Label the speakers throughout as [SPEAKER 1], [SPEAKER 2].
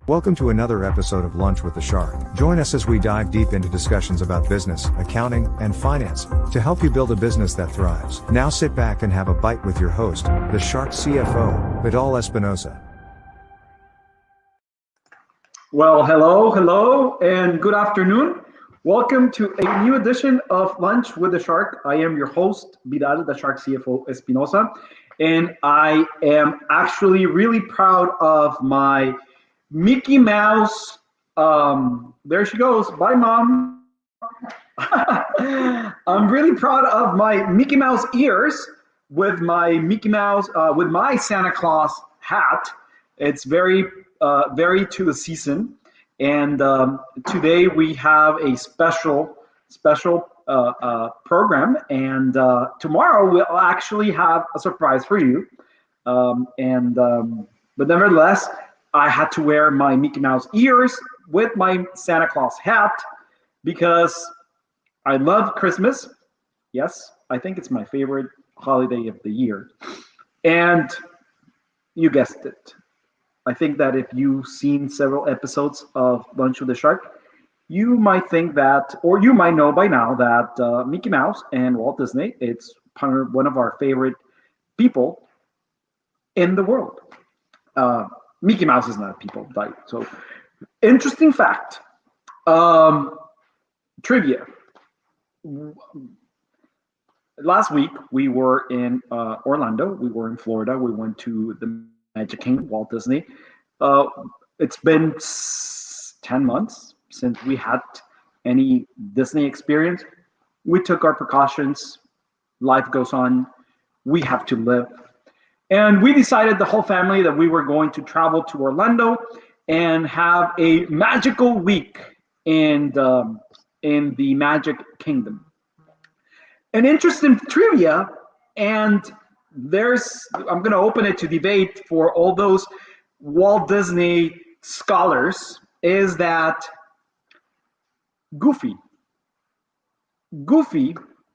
[SPEAKER 1] Welcome to another episode of Lunch with the Shark. Join us as we dive deep into discussions about business, accounting, and finance to help you build a business that thrives. Now sit back and have a bite with your host, the Shark CFO, Vidal Espinosa.
[SPEAKER 2] Well, hello, and good afternoon. Welcome to a new edition of Lunch with the Shark. I am your host, Vidal, the Shark CFO Espinosa, and I am actually really proud of my Mickey Mouse. There she goes. Bye, Mom. I'm really proud of my Mickey Mouse ears with my Mickey Mouse, with my Santa Claus hat. It's very to the season. And today we have a special program. And tomorrow we'll actually have a surprise for you. But nevertheless, I had to wear my Mickey Mouse ears with my Santa Claus hat because I love Christmas. Yes, I think it's my favorite holiday of the year. And you guessed it. I think that if you've seen several episodes of Lunch with the Shark, you might think that, or you might know by now that Mickey Mouse and Walt Disney, it's one of our favorite people in the world. Mickey Mouse is not a people, right? So, interesting fact. Trivia. Last week, we were in Orlando. We were in Florida. We went to the Magic Kingdom, Walt Disney. It's been 10 months since we had any Disney experience. We took our precautions. Life goes on. We have to live. And we decided, the whole family, that we were going to travel to Orlando and have a magical week in the Magic Kingdom. An interesting trivia, and I'm going to open it to debate for all those Walt Disney scholars, is that Goofy,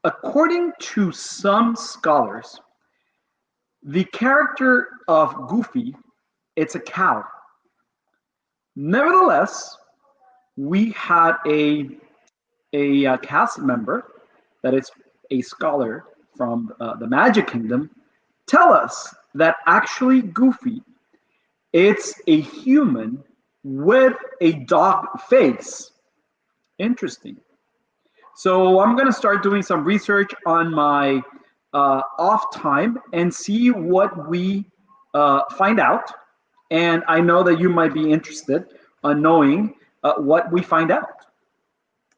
[SPEAKER 2] according to some scholars, the character of Goofy, it's a cow. Nevertheless, we had a cast member that is a scholar from the Magic Kingdom tell us that actually Goofy, it's a human with a dog face. Interesting. So I'm going to start doing some research on my off time and see what we find out. And I know that you might be interested in knowing what we find out.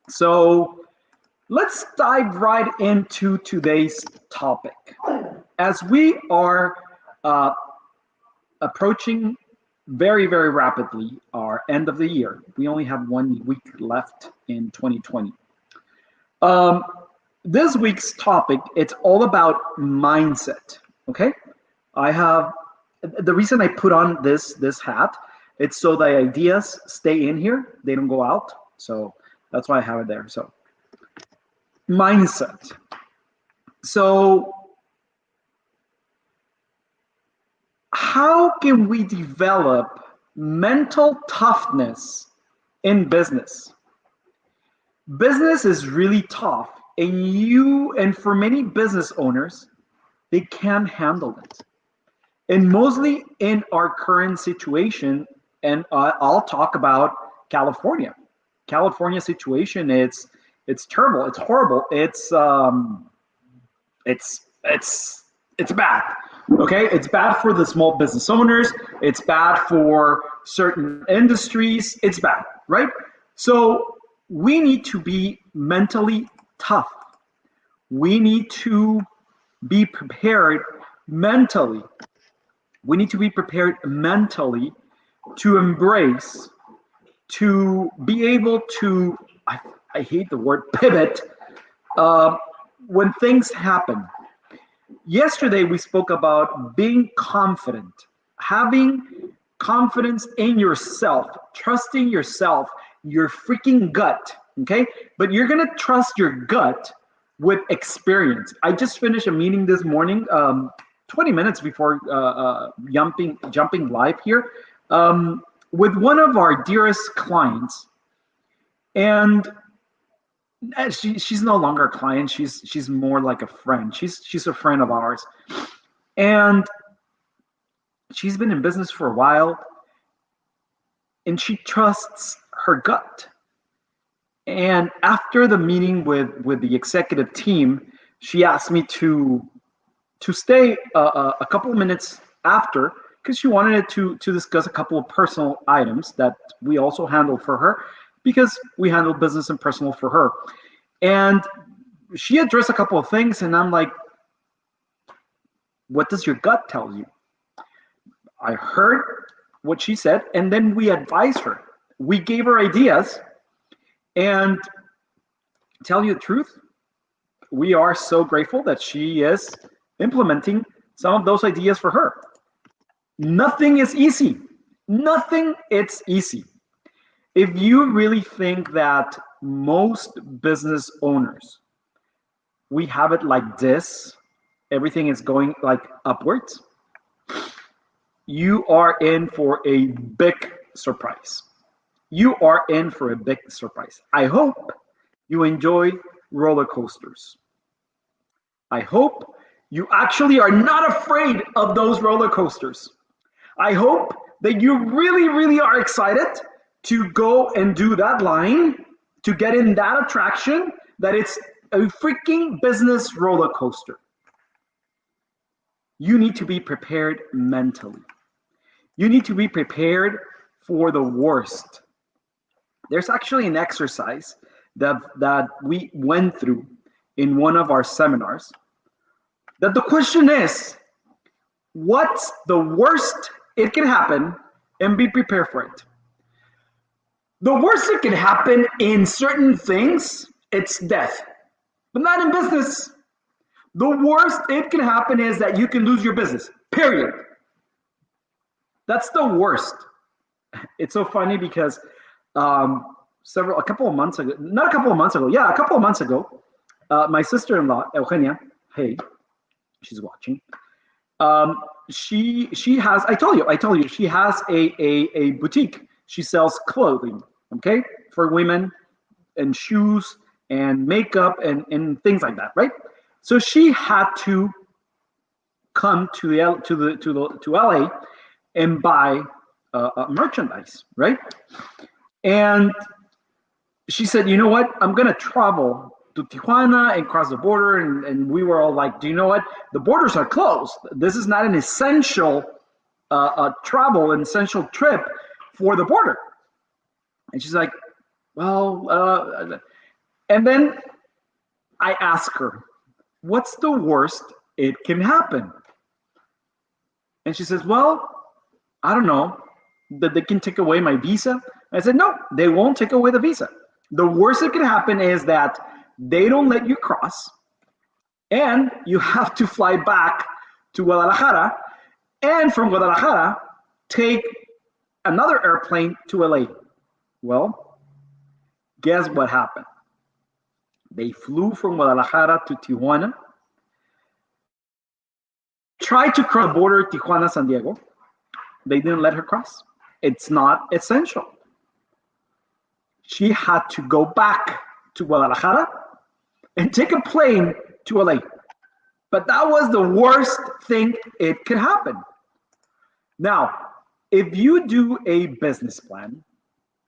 [SPEAKER 2] So let's dive right into today's topic. As we are approaching very, very rapidly our end of the year, we only have 1 week left in 2020. This week's topic, it's all about mindset, okay? I have, the reason I put on this hat, it's so the ideas stay in here, they don't go out. So that's why I have it there. So mindset. So how can we develop mental toughness in business? Business is really tough, and for many business owners, they can't handle it. And mostly in our current situation, and I'll talk about California. California situation, it's terrible, it's horrible, it's bad. Okay, it's bad for the small business owners, it's bad for certain industries, it's bad, right? So we need to be mentally tough. We need to be prepared mentally. We need to be prepared mentally to embrace, to be able to, I hate the word pivot, when things happen. Yesterday, we spoke about being confident, having confidence in yourself, trusting yourself, your freaking gut, okay? But you're gonna trust your gut with experience. I just finished a meeting this morning, 20 minutes before jumping live here. with one of our dearest clients, and she's no longer a client. She's more like a friend. She's a friend of ours, and she's been in business for a while, and she trusts her gut. And after the meeting with the executive team, she asked me to stay a couple of minutes after, because she wanted to discuss a couple of personal items that we also handled for her, because we handle business and personal for her. And she addressed a couple of things, and I'm like, what does your gut tell you? I heard what she said, and then we advised her. We gave her ideas, and tell you the truth, we are so grateful that she is implementing some of those ideas for her. Nothing is easy. Nothing is easy. If you really think that most business owners, we have it like this, everything is going like upwards, you are in for a big surprise. You are in for a big surprise. I hope you enjoy roller coasters. I hope you actually are not afraid of those roller coasters. I hope that you really, really are excited to go and do that line, to get in that attraction, that it's a freaking business roller coaster. You need to be prepared mentally. You need to be prepared for the worst. There's actually an exercise that we went through in one of our seminars, that the question is, what's the worst it can happen, and be prepared for it. The worst that can happen in certain things, it's death, but not in business. The worst it can happen is that you can lose your business, period. That's the worst. It's so funny because a couple of months ago, my sister-in-law, Eugenia, hey, she's watching. She has, I told you, she has a boutique. She sells clothing, okay, for women, and shoes and makeup and things like that, right? So she had to come to LA and buy merchandise, right? And she said, you know what? I'm gonna travel to Tijuana and cross the border, and we were all like, do you know what? The borders are closed. This is not an essential travel, an essential trip for the border. And she's like, well, and then I ask her, what's the worst it can happen? And she says, well, I don't know, that they can take away my visa. I said, no, they won't take away the visa. The worst that can happen is that they don't let you cross, and you have to fly back to Guadalajara, and from Guadalajara, take another airplane to LA. Well, guess what happened? They flew from Guadalajara to Tijuana, tried to cross the border, Tijuana, San Diego. They didn't let her cross. It's not essential. She had to go back to Guadalajara and take a plane to LA. But that was the worst thing it could happen. Now, if you do a business plan,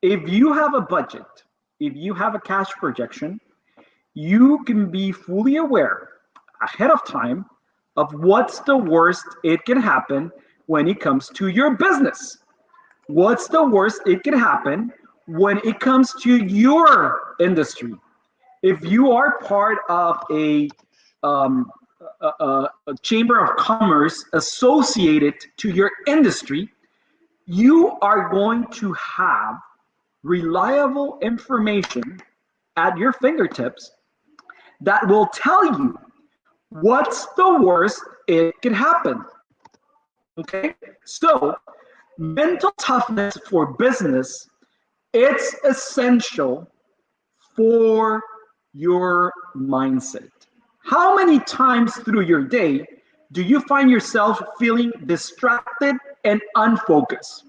[SPEAKER 2] if you have a budget, if you have a cash projection, you can be fully aware ahead of time of what's the worst it can happen when it comes to your business. What's the worst it can happen when it comes to your industry? If you are part of a chamber of commerce associated to your industry, you are going to have reliable information at your fingertips that will tell you what's the worst it can happen. Okay, so mental toughness for business, it's essential for your mindset. How many times through your day do you find yourself feeling distracted and unfocused?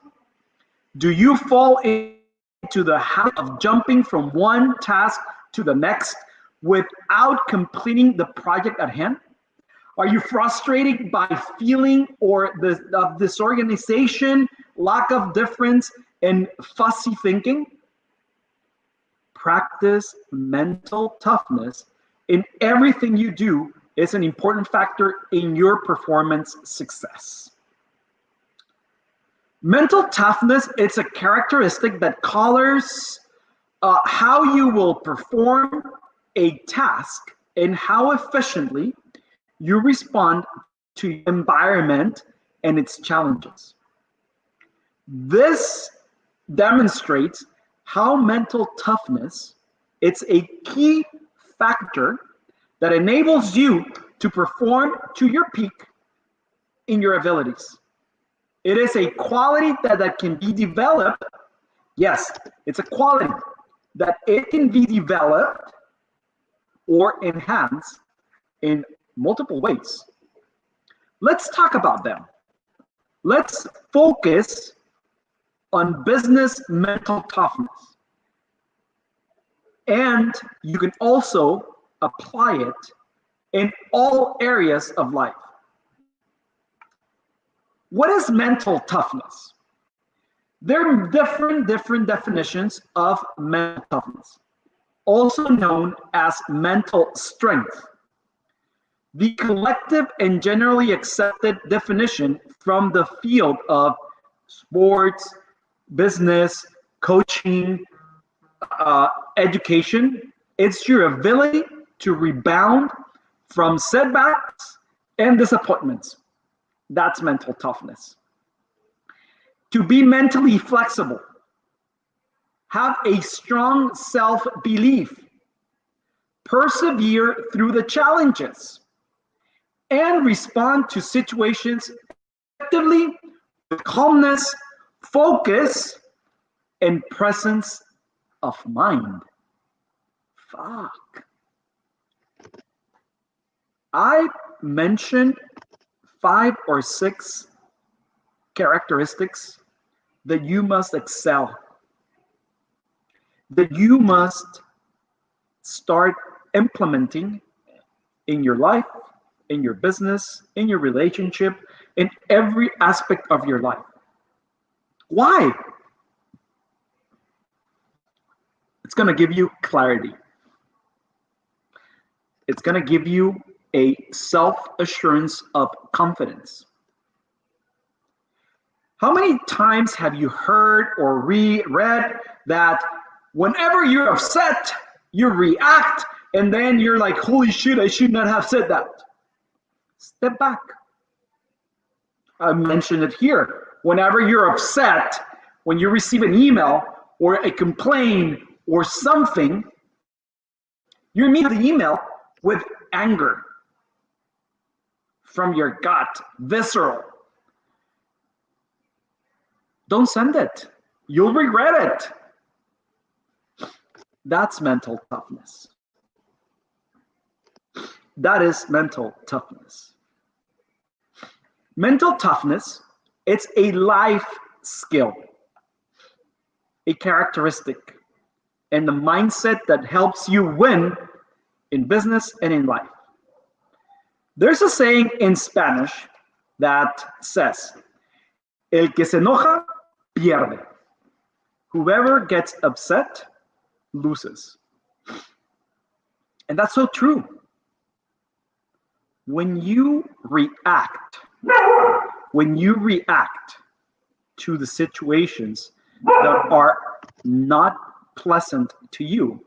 [SPEAKER 2] Do you fall into the habit of jumping from one task to the next without completing the project at hand? Are you frustrated by feeling or of disorganization, lack of difference, and fussy thinking? Practice mental toughness in everything you do is an important factor in your performance success. Mental toughness, it's a characteristic that colors how you will perform a task and how efficiently you respond to the environment and its challenges. This demonstrates how mental toughness, it's a key factor that enables you to perform to your peak in your abilities. It is a quality that can be developed. Yes, it's a quality that it can be developed or enhanced in multiple ways. Let's talk about them. Let's focus on business mental toughness. And you can also apply it in all areas of life. What is mental toughness? There are different definitions of mental toughness, also known as mental strength. The collective and generally accepted definition from the field of sports, business, coaching, education, it's your ability to rebound from setbacks and disappointments. That's mental toughness. To be mentally flexible, have a strong self-belief, persevere through the challenges, and respond to situations effectively with calmness, focus, and presence of mind. Fuck. I mentioned 5 or 6 characteristics that you must excel, that you must start implementing in your life, in your business, in your relationship, in every aspect of your life. Why? It's going to give you clarity. It's going to give you a self-assurance of confidence. How many times have you heard or read that whenever you're upset, you react, and then you're like, holy shit, I should not have said that. Step back. I mentioned it here. Whenever you're upset, when you receive an email or a complaint or something, you meet the email with anger from your gut, visceral. Don't send it. You'll regret it. That's mental toughness. That is mental toughness. Mental toughness, it's a life skill, a characteristic, and the mindset that helps you win in business and in life. There's a saying in Spanish that says, el que se enoja, pierde. Whoever gets upset, loses. And that's so true. When you react to the situations that are not pleasant to you,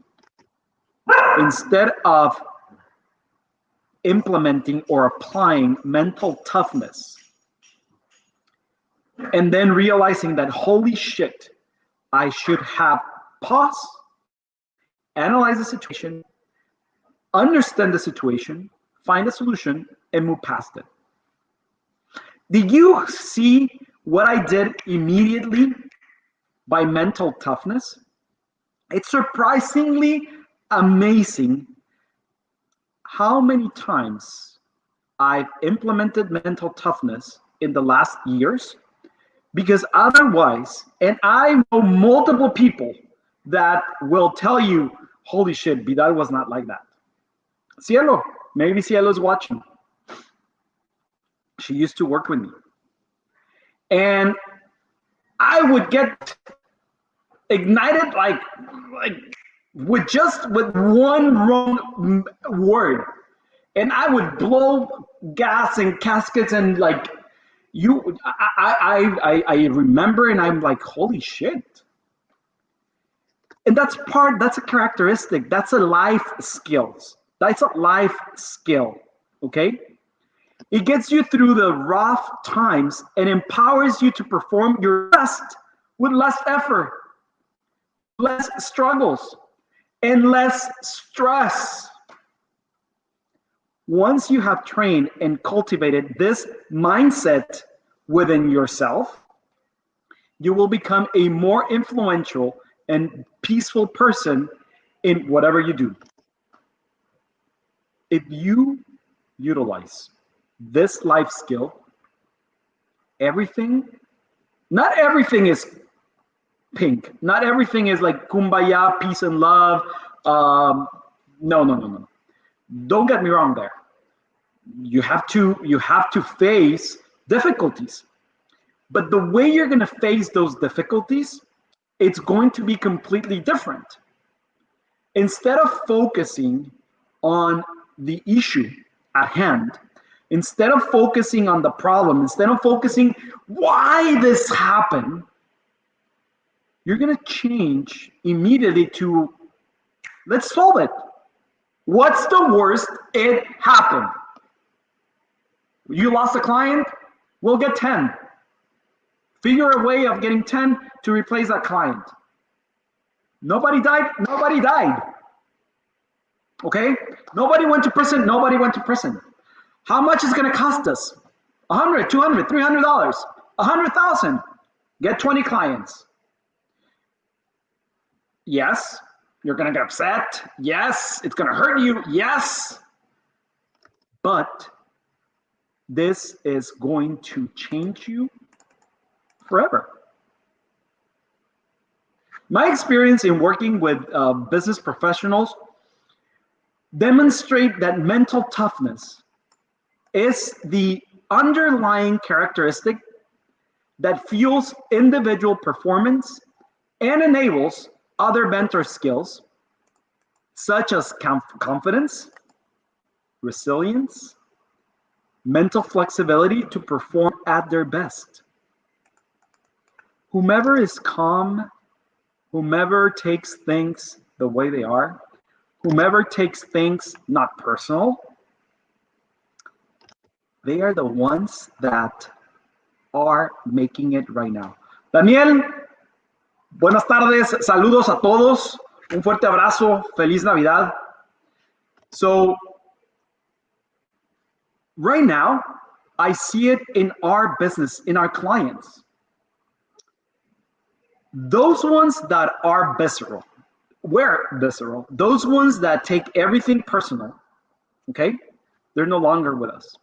[SPEAKER 2] instead of implementing or applying mental toughness, and then realizing that, holy shit, I should have paused, analyze the situation, understand the situation, find a solution, and move past it. Did you see what I did immediately by mental toughness? It's surprisingly amazing how many times I've implemented mental toughness in the last years, Because otherwise, and I know multiple people that will tell you, holy shit, Vidal was not like that. Cielo, maybe Cielo's watching. She used to work with me. And I would get ignited like with one wrong word. And I would blow gas and caskets and like I remember and I'm like, holy shit. And that's a characteristic. That's a life skills. That's a life skill. Okay? It gets you through the rough times and empowers you to perform your best with less effort, less struggles, and less stress. Once you have trained and cultivated this mindset within yourself, you will become a more influential and peaceful person in whatever you do. If you utilize this life skill, not everything is pink. Not everything is like kumbaya, peace and love. No. Don't get me wrong there. You have to face difficulties. But the way you're going to face those difficulties, it's going to be completely different. Instead of focusing on the issue at hand, instead of focusing on the problem, instead of focusing why this happened, you're going to change immediately to, let's solve it. What's the worst? It happened. You lost a client? We'll get 10. Figure a way of getting 10 to replace that client. Nobody died? Nobody died. Okay? Nobody went to prison? Nobody went to prison. How much is going to cost us? $100, $200, $300, $100,000. Get 20 clients. Yes, you're going to get upset. Yes, it's going to hurt you. Yes. But this is going to change you forever. My experience in working with business professionals demonstrate that mental toughness is the underlying characteristic that fuels individual performance and enables other mentor skills such as confidence, resilience, mental flexibility to perform at their best. Whomever is calm, whomever takes things the way they are, whomever takes things not personal, they are the ones that are making it right now. Daniel, buenas tardes, saludos a todos, un fuerte abrazo, feliz Navidad. So, right now, I see it in our business, in our clients. Those ones that are visceral, those ones that take everything personal, okay, they're no longer with us.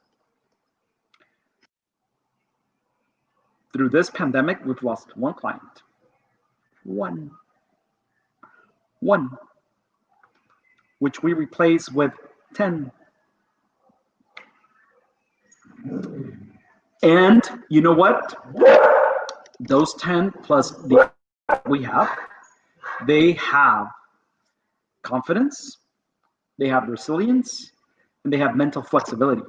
[SPEAKER 2] Through this pandemic, we've lost one client. One. Which we replace with 10. And you know what? Those 10 plus the we have, they have confidence, they have resilience, and they have mental flexibility.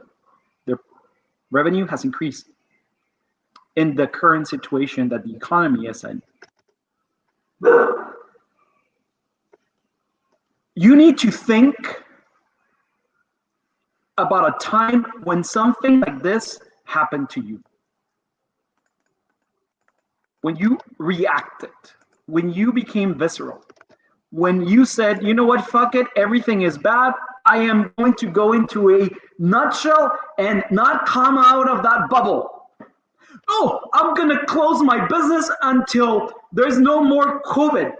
[SPEAKER 2] Their revenue has increased in the current situation that the economy is in. You need to think about a time when something like this happened to you. When you reacted, when you became visceral, when you said, you know what, fuck it, everything is bad, I am going to go into a nutshell and not come out of that bubble. Oh, I'm going to close my business until there's no more COVID.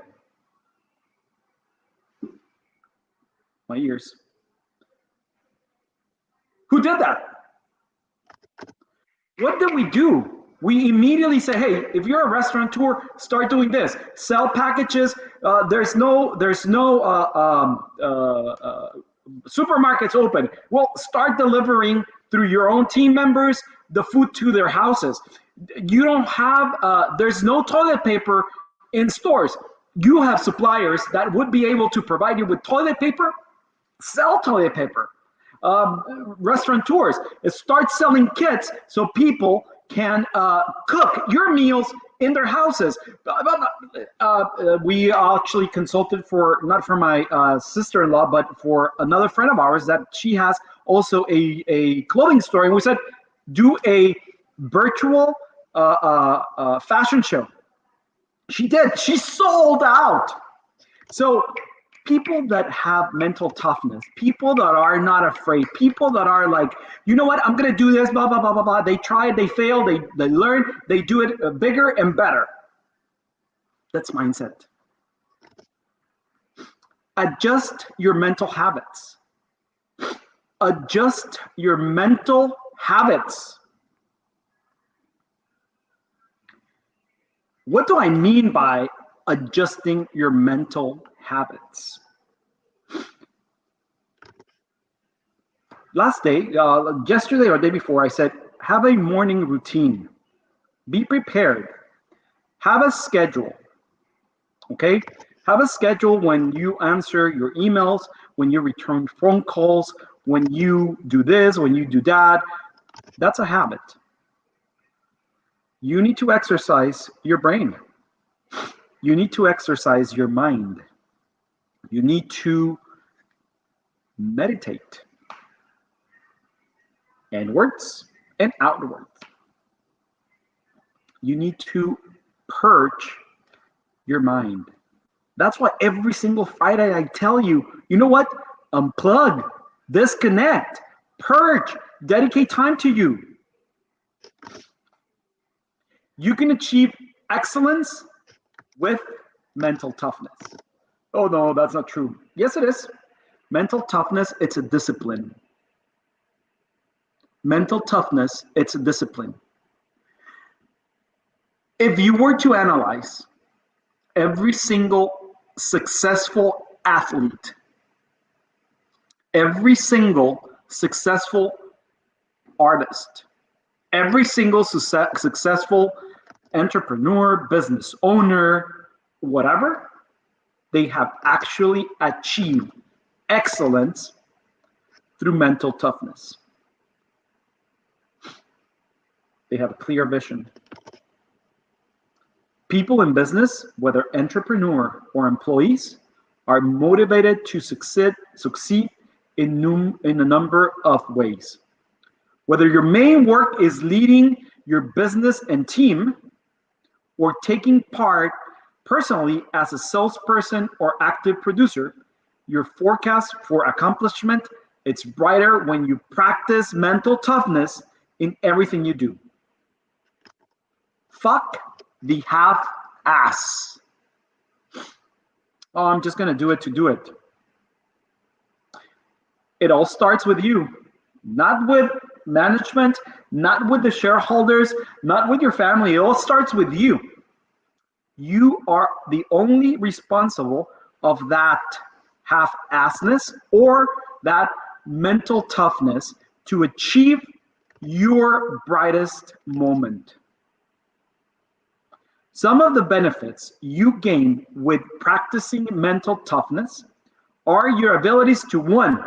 [SPEAKER 2] My ears. Who did that? What did we do? We immediately say, hey, if you're a restaurateur, start doing this. Sell packages. There's no supermarkets open. Well, start delivering through your own team members the food to their houses. You don't have, there's no toilet paper in stores. You have suppliers that would be able to provide you with toilet paper. Sell toilet paper. Restaurateurs, start selling kits so people can cook your meals in their houses. We actually consulted for, not for my sister-in-law, but for another friend of ours that she has also a clothing store. And we said, do a virtual fashion show. She did. She sold out. So people that have mental toughness, people that are not afraid, people that are like, you know what, I'm going to do this, blah, blah, blah, blah, blah. They try, they fail, they learn, they do it bigger and better. That's mindset. Adjust your mental habits. Adjust your mental habits. What do I mean by adjusting your mental habits? Last day, yesterday or day before, I said, have a morning routine. Be prepared. Have a schedule. Okay? Have a schedule when you answer your emails, when you return phone calls, when you do this, when you do that. That's a habit. You need to exercise your brain. You need to exercise your mind. You need to meditate. Inwards and outwards. You need to purge your mind. That's why every single Friday I tell you, you know what? Unplug, disconnect, purge, dedicate time to you. You can achieve excellence with mental toughness. Oh no, that's not true. Yes, it is. Mental toughness, it's a discipline. Mental toughness, it's a discipline. If you were to analyze every single successful athlete, every single successful artist, every single successful entrepreneur, business owner, whatever, they have actually achieved excellence through mental toughness. They have a clear vision. People in business, whether entrepreneur or employees, are motivated to succeed in a number of ways. Whether your main work is leading your business and team, or taking part personally as a salesperson or active producer, your forecast for accomplishment, it's brighter when you practice mental toughness in everything you do. Fuck the half-ass. Oh, I'm just going to do it to do it. It all starts with you, not with management, not with the shareholders, not with your family. It all starts with you. You are the only responsible of that half-assness or that mental toughness to achieve your brightest moment. Some of the benefits you gain with practicing mental toughness are your abilities to, one,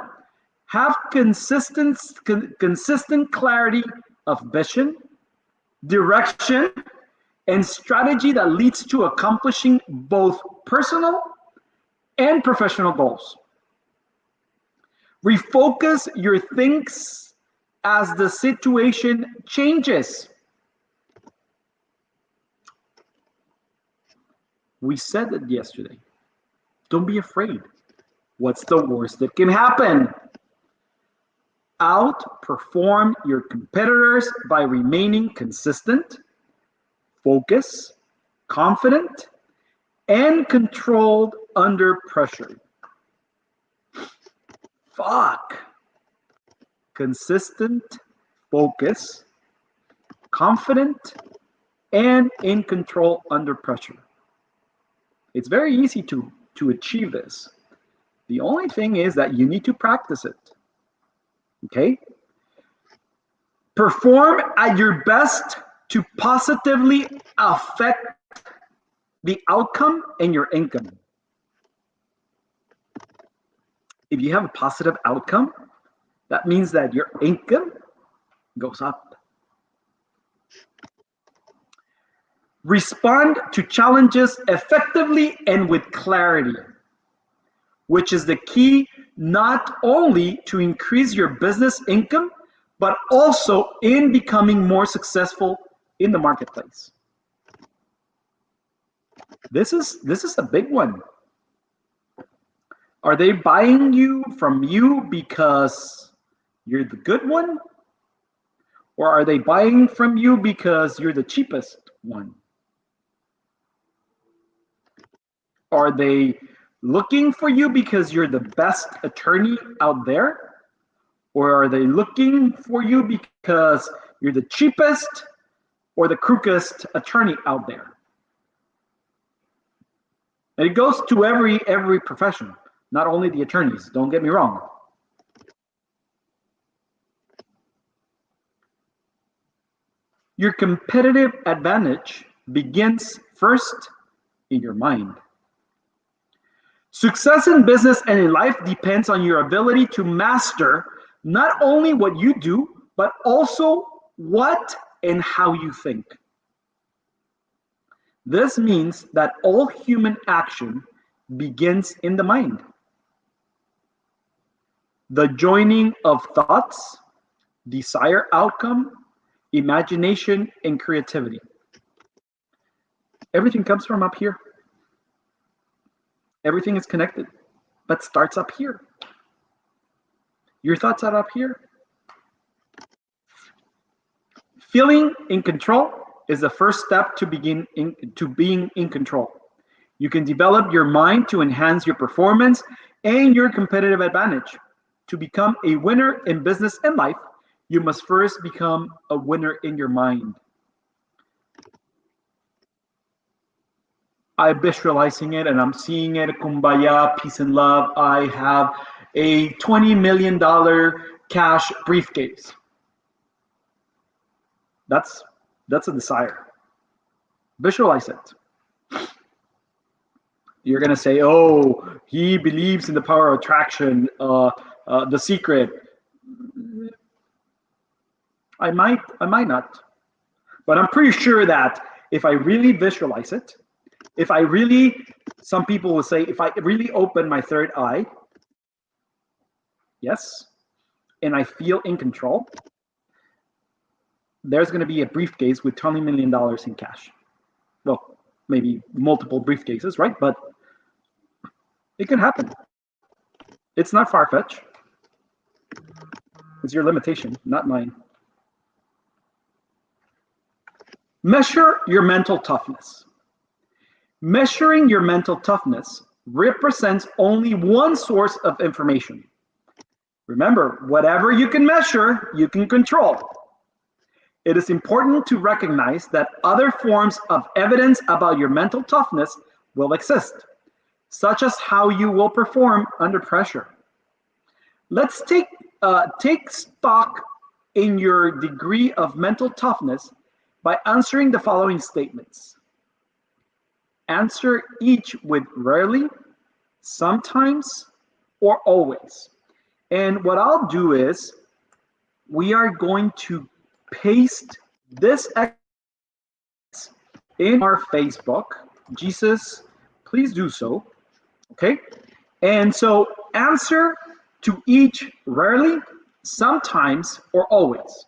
[SPEAKER 2] have consistent clarity of vision, direction, and strategy that leads to accomplishing both personal and professional goals. Refocus your thinks as the situation changes. We said it yesterday. Don't be afraid. What's the worst that can happen? Outperform your competitors by remaining consistent, focused, confident, and controlled under pressure. Fuck. Consistent, focused, confident, and in control under pressure. It's very easy to achieve this. The only thing is that you need to practice it. Okay? Perform at your best to positively affect the outcome and your income. If you have a positive outcome, that means that your income goes up. Respond to challenges effectively and with clarity, which is the key not only to increase your business income, but also in becoming more successful in the marketplace. This is a big one. Are they buying from you because you're the good one? Or are they buying from you because you're the cheapest one? Are they looking for you because you're the best attorney out there? Or are they looking for you because you're the cheapest or the crookedest attorney out there? And it goes to every profession, not only the attorneys, don't get me wrong. Your competitive advantage begins first in your mind. Success in business and in life depends on your ability to master not only what you do, but also what and how you think. This means that all human action begins in the mind. The joining of thoughts, desired outcome, imagination, and creativity. Everything comes from up here. Everything is connected, but starts up here. Your thoughts are up here. Feeling in control is the first step to being in control. You can develop your mind to enhance your performance and your competitive advantage. To become a winner in business and life, you must first become a winner in your mind. I'm visualizing it and I'm seeing it, kumbaya, peace and love. I have a $20 million cash briefcase. That's a desire. Visualize it. You're gonna say, oh, he believes in the power of attraction, the secret. I might not. But I'm pretty sure that if I really visualize it, some people will say, if I really open my third eye, yes, and I feel in control, there's going to be a briefcase with $20 million in cash. Well, maybe multiple briefcases, right? But it can happen. It's not far-fetched. It's your limitation, not mine. Measure your mental toughness. Measuring your mental toughness represents only one source of information. Remember, whatever you can measure, you can control. It is important to recognize that other forms of evidence about your mental toughness will exist, such as how you will perform under pressure. Let's take stock in your degree of mental toughness by answering the following statements. Answer each with rarely, sometimes, or always. And what I'll do is we are going to paste this in our Facebook. Jesus, please do so. Okay? And so answer to each rarely, sometimes, or always.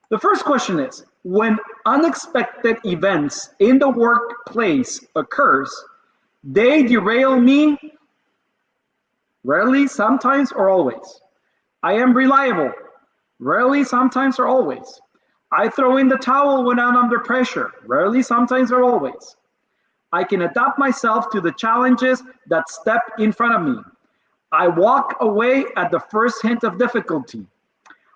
[SPEAKER 2] The first question is, when unexpected events in the workplace occurs, they derail me rarely, sometimes, or always. I am reliable rarely, sometimes, or always. I throw in the towel when I'm under pressure rarely, sometimes, or always. I can adapt myself to the challenges that step in front of me. I walk away at the first hint of difficulty.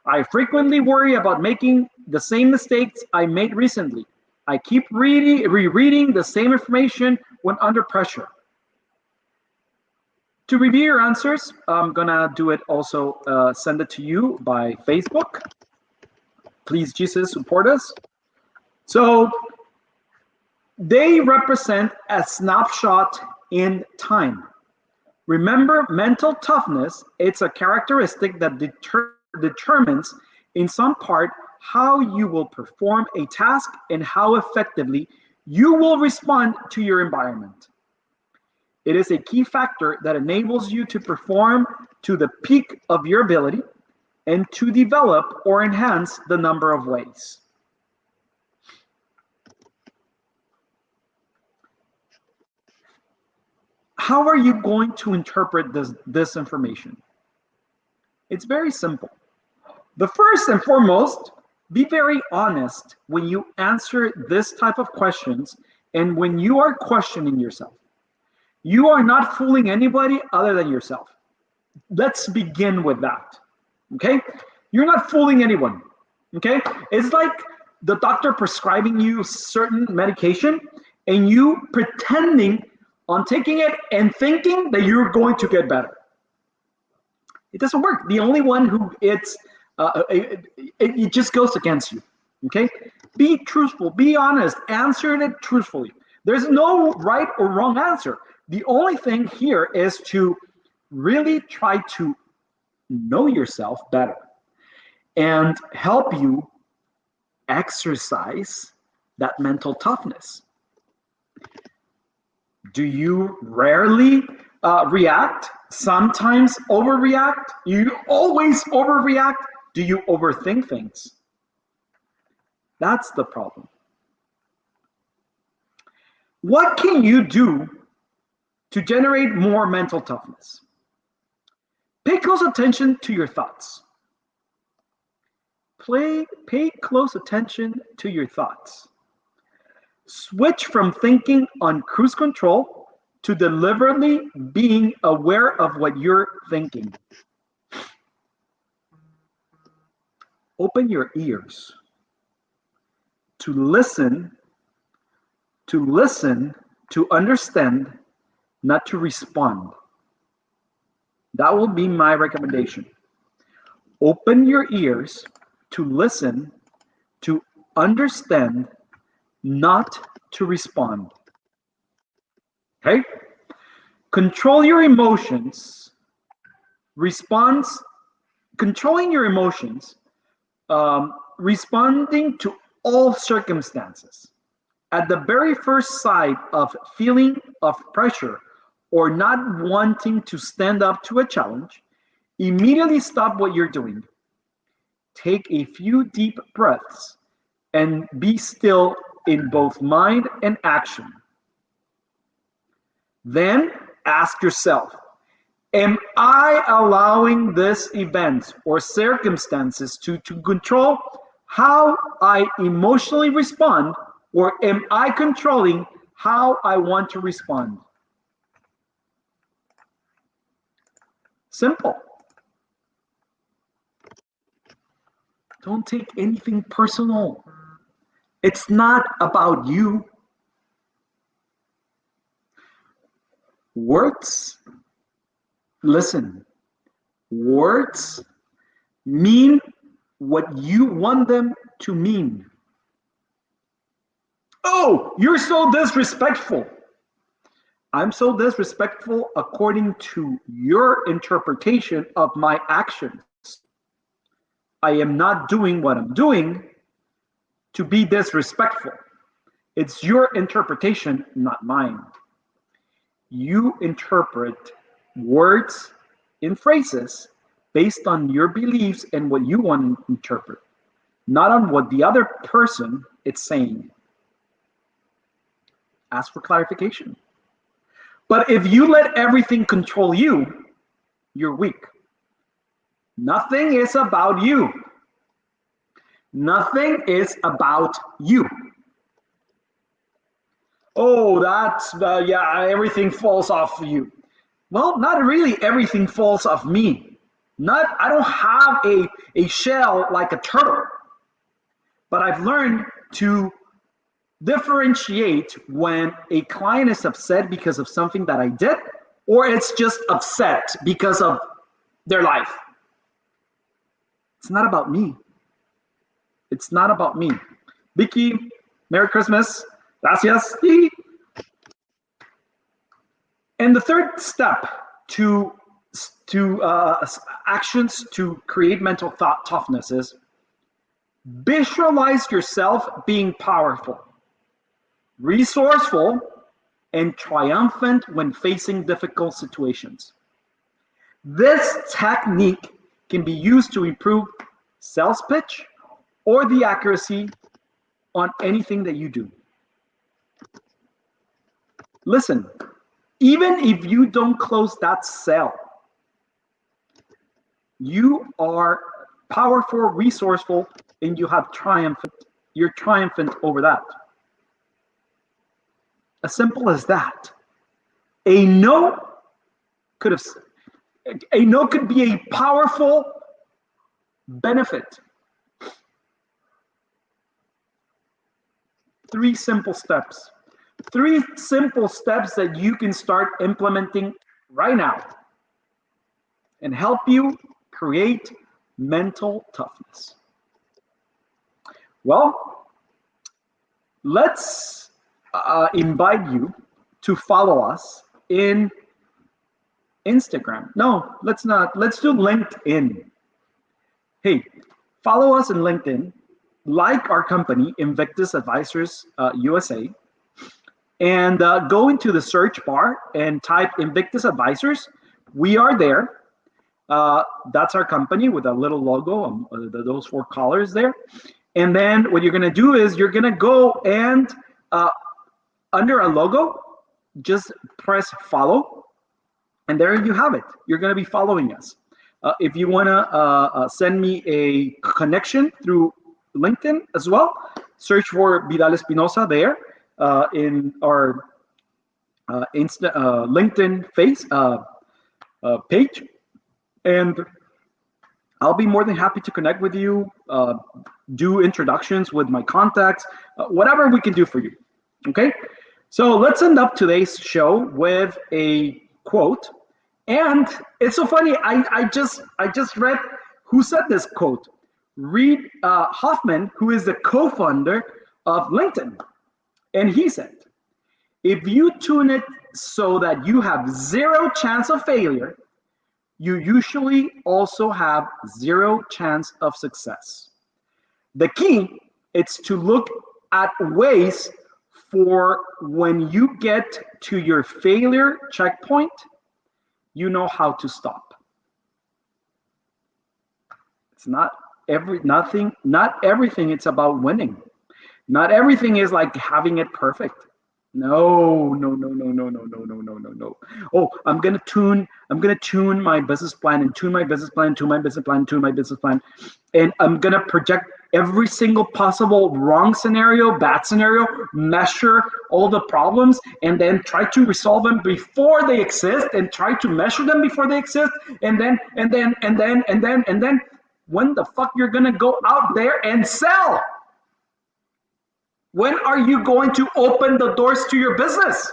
[SPEAKER 2] I frequently worry about making the same mistakes I made recently. I keep rereading the same information when under pressure. To review your answers, I'm gonna do it also, send it to you by Facebook. Please, Jesus, support us. So they represent a snapshot in time. Remember, mental toughness, it's a characteristic that determines in some part how you will perform a task and how effectively you will respond to your environment. It is a key factor that enables you to perform to the peak of your ability and to develop or enhance the number of ways. How are you going to interpret this information? It's very simple. The first and foremost, be very honest when you answer this type of questions and when you are questioning yourself. You are not fooling anybody other than yourself. Let's begin with that, okay? You're not fooling anyone, okay? It's like the doctor prescribing you certain medication and you pretending on taking it and thinking that you're going to get better. It doesn't work. The only one who it just goes against you, okay? Be truthful, be honest, answer it truthfully. There's no right or wrong answer. The only thing here is to really try to know yourself better and help you exercise that mental toughness. Do you rarely react? Sometimes overreact? You always overreact? Do you overthink things? That's the problem. What can you do to generate more mental toughness? Pay close attention to your thoughts. Pay close attention to your thoughts. Switch from thinking on cruise control to deliberately being aware of what you're thinking. Open your ears to listen, to understand, not to respond. That will be my recommendation. Open your ears to listen, to understand, not to respond. Okay? Control your emotions. Controlling your emotions, responding to all circumstances. At the very first sight of feeling of pressure or not wanting to stand up to a challenge, immediately stop what you're doing. Take a few deep breaths and be still in both mind and action. Then ask yourself, am I allowing this event or circumstances to control how I emotionally respond, or am I controlling how I want to respond? Simple. Don't take anything personal. It's not about you. Words, listen, words mean what you want them to mean. Oh, you're so disrespectful. I'm so disrespectful according to your interpretation of my actions. I am not doing what I'm doing to be disrespectful. It's your interpretation, not mine. You interpret words and phrases based on your beliefs and what you want to interpret, not on what the other person is saying. Ask for clarification. But if you let everything control you, you're weak. Nothing is about you. Nothing is about you. Oh, that's, yeah, everything falls off of you. Well, not really everything falls off me. I don't have a shell like a turtle. But I've learned to differentiate when a client is upset because of something that I did, or it's just upset because of their life. It's not about me. It's not about me. Vicky, Merry Christmas. Gracias. And the third step to actions to create mental toughness is visualize yourself being powerful, resourceful, and triumphant when facing difficult situations. This technique can be used to improve sales pitch or the accuracy on anything that you do. Listen, even if you don't close that sale, you are powerful, resourceful, and you're triumphant over that. As simple as that. A no could be a powerful benefit. 3 simple steps. 3 simple steps that you can start implementing right now and help you create mental toughness. Well, let's invite you to follow us in Instagram. No, let's not. Let's do LinkedIn. Hey, follow us in LinkedIn, like our company, Invictus Advisors USA, and go into the search bar and type Invictus Advisors. We are there. That's our company with a little logo, those 4 colors there. And then what you're going to do is you're going to go and under a logo, just press follow. And there you have it. You're going to be following us. If you want to send me a connection through LinkedIn as well, search for Vidal Espinosa there in our LinkedIn page. And I'll be more than happy to connect with you, do introductions with my contacts, whatever we can do for you. Okay? So let's end up today's show with a quote. And it's so funny, I just read who said this quote. Reid Hoffman, who is the co-founder of LinkedIn. And he said, if you tune it so that you have 0 chance of failure, you usually also have 0 chance of success. The key is to look at ways for when you get to your failure checkpoint, you know how to stop. It's not everything it's about winning. Not everything is like having it perfect. No. Oh, I'm gonna tune my business plan and tune my business plan, and I'm gonna project every single possible wrong scenario, bad scenario, measure all the problems, and then try to resolve them before they exist, and try to measure them before they exist, and then when the fuck you're gonna go out there and sell? When are you going to open the doors to your business?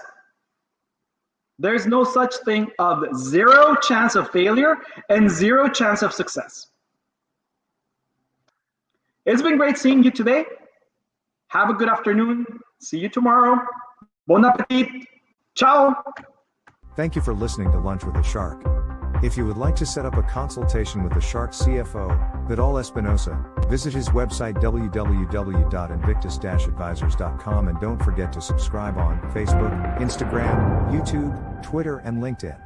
[SPEAKER 2] There's no such thing of 0 chance of failure and 0 chance of success. It's been great seeing you today. Have a good afternoon. See you tomorrow. Bon appetit. Ciao.
[SPEAKER 1] Thank you for listening to Lunch with a Shark. If you would like to set up a consultation with the Shark CFO, Vidal Espinosa, visit his website www.invictus-advisors.com, and don't forget to subscribe on Facebook, Instagram, YouTube, Twitter, and LinkedIn.